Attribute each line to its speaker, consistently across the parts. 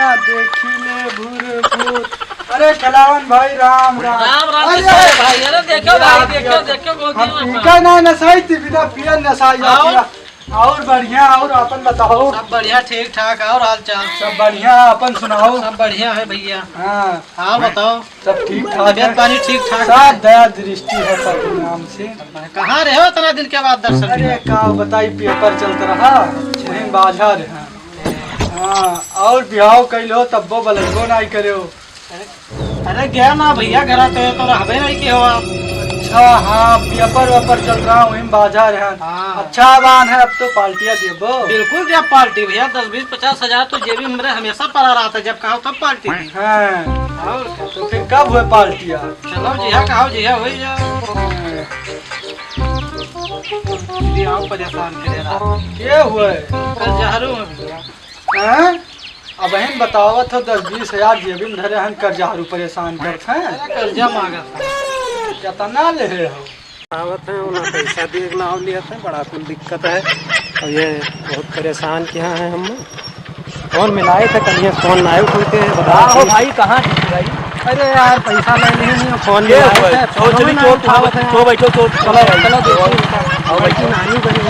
Speaker 1: ना देखिले भूर। अरे खिलावन भाई राम राम।
Speaker 2: राम राम
Speaker 1: अरे
Speaker 2: भाई। अरे देखो भाई, देखो
Speaker 1: पीका ना नसाई थी बिना पिया नसाई। और बढ़िया। और अपन बताओ।
Speaker 2: सब बढ़िया ठीक ठाक। और हाल चाल
Speaker 1: सब बढ़िया। अपन सुनाओ।
Speaker 2: सब बढ़िया है भैया।
Speaker 1: हाँ
Speaker 2: हाँ बताओ।
Speaker 1: सब ठीक ठाक।
Speaker 2: तबियत पानी ठीक ठाक।
Speaker 1: सब दया दृष्टि है प्रभु नाम से।
Speaker 2: कहाँ रहे हो इतना दिन के बाद दर्शन?
Speaker 1: अरे का बताई पेपर चलता रहा वहीं बाजार है। हाँ और बिहाव कैलो तब्बो बलगो नहीं करे।
Speaker 2: अरे गया ना भैया घर तो रहबे नहीं के हो आप।
Speaker 1: अच्छा हाँ पेपर वेपर चल रहा वहीं बाजार है।
Speaker 2: हाँ।
Speaker 1: अच्छा बान है अब तो पार्टियाँ देबो।
Speaker 2: बिल्कुल जब पार्टी भैया 10 20 50 हजार तो जेबी मेरे हमेशा पड़ा रहा था। जब कहा तब पार्टी दी।
Speaker 1: हाँ
Speaker 2: और क्या?
Speaker 1: तो फिर कब हुए पार्टियाँ?
Speaker 2: चलो जिया कहो जिया हो जाओ। आओ परेशान करे रहा
Speaker 1: क्या हुए?
Speaker 2: कल जहरू में भैया।
Speaker 1: हैं? अब हम बतावत हो 10-20 हजार जेबी में धरे हम कर्जारू परेशान करते हैं।
Speaker 2: कर्जा मांगा था।
Speaker 1: कितना ले हो?
Speaker 3: आवत है उन्हें पैसा दिए ना लिया था। बड़ा कुल दिक्कत है और ये बहुत परेशान किया है हम। फोन मिलाए थे कल, फोन आए उठते बताओ
Speaker 1: भाई कहाँ भाई?
Speaker 3: अरे यार पैसा नहीं है फोन
Speaker 1: ये
Speaker 3: मिलाए
Speaker 1: हुए?
Speaker 3: थे।
Speaker 1: चलो चली चलो बैठो चलो
Speaker 3: चलो देखो बैठी नानी बनी।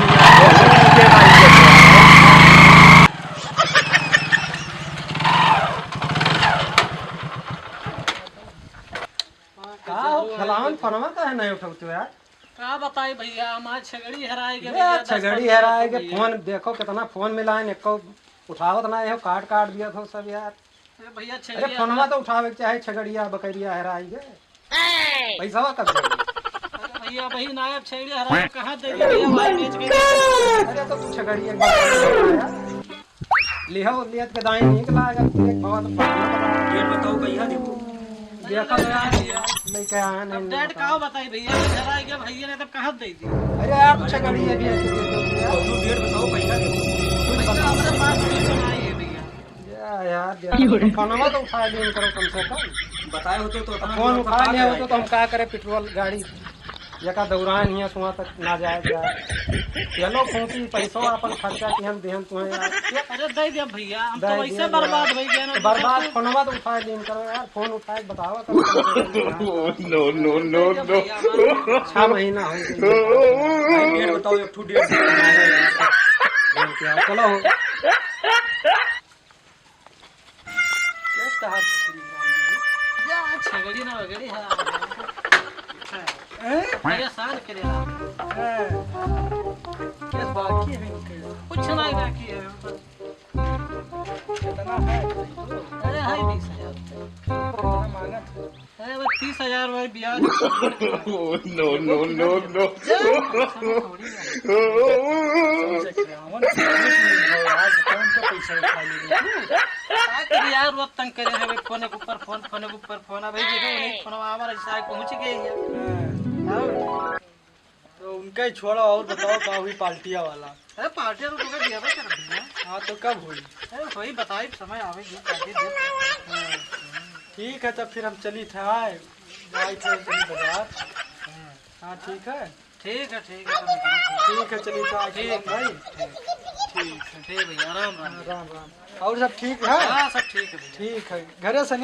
Speaker 3: खिलावन फोनमा का है नहीं उठो यार।
Speaker 2: का बताई भैया हमारी छगड़ी हराए गए।
Speaker 3: छगड़ी हराए के फोन देखो कितना फोन मिलाए एको उठावत ना है। काट काट दिया था सब यार।
Speaker 2: भैया
Speaker 3: अरे फोनमा तो उठावे के चाहे छगड़िया बकरिया हराई गए पैसा कब
Speaker 2: भैया वही नायब छगड़ी हराए कहाँ दे भैया भाई बेच के।
Speaker 3: अरे तो तू छगड़ी एक बार लिहो लियत के दाई नहीं लागा एक बहुत
Speaker 1: डेट बताओ कहिया देखो।
Speaker 3: देखो यार नहीं क्या है नहीं
Speaker 2: डेट कहाँ बताई भैया हराए गए भैया ने तब कहाँ दे दी।
Speaker 3: अरे यार तू छगड़ी है भी
Speaker 1: डेट बताओ कहिया देखो।
Speaker 2: हमारे पास भी सुनाई है भैया।
Speaker 3: यार फोनमा तो उठा लिया करो कम से कम।
Speaker 1: बताए होते तो
Speaker 3: फोन उठा लिया होते तो हम क्या करे पेट्रोल गाड़ी यका दौरान हियाँ सुहा तक ना जाए चलो फूकी पैसों अपन खर्चा की हम देहन तुम्हें यार।
Speaker 2: अरे दे दिया भैया हम तो
Speaker 3: दे
Speaker 2: वैसे
Speaker 3: दिया
Speaker 2: बर्बाद हो गए ना।
Speaker 3: बर्बाद फोनवा तो उठा लीन करो यार। फोन उठाए बताओ
Speaker 4: नो नो नो नो
Speaker 3: 6 महीना हो
Speaker 1: डेट बताओ एक ठू डेट
Speaker 3: चलो
Speaker 2: छगड़ी ना वगड़ी परेशान करे
Speaker 1: केस बाकी है
Speaker 2: कुछ नहीं बाकी है।
Speaker 1: कितना है?
Speaker 2: अरे है 20,000।
Speaker 1: कितना मांगा था?
Speaker 2: अरे वो 30,000 वाली ब्याज।
Speaker 4: नो नो नो नो
Speaker 2: यार वो तंग करे है फोन के ऊपर फोन भाई देखो नहीं फोन हमारा साथ पहुंच गए हैं।
Speaker 1: तो उनका ही छोड़ो और बताओ का हुई पार्टिया वाला।
Speaker 2: अरे पार्टी तो तुम्हें दिया था कर दिया।
Speaker 1: हाँ तो कब हुई?
Speaker 2: अरे वही बताई समय आवेगी पार्टी दे।
Speaker 1: ठीक है तब फिर हम चली थे आए चली बाजार। हाँ ठीक है
Speaker 2: ठीक है
Speaker 1: ठीक है चलिए तो
Speaker 2: ठीक
Speaker 1: भाई।
Speaker 2: ठीक है भैया राम राम।
Speaker 1: राम राम। और सब ठीक है?
Speaker 2: हाँ सब ठीक है भैया।
Speaker 1: ठीक है घरे संगे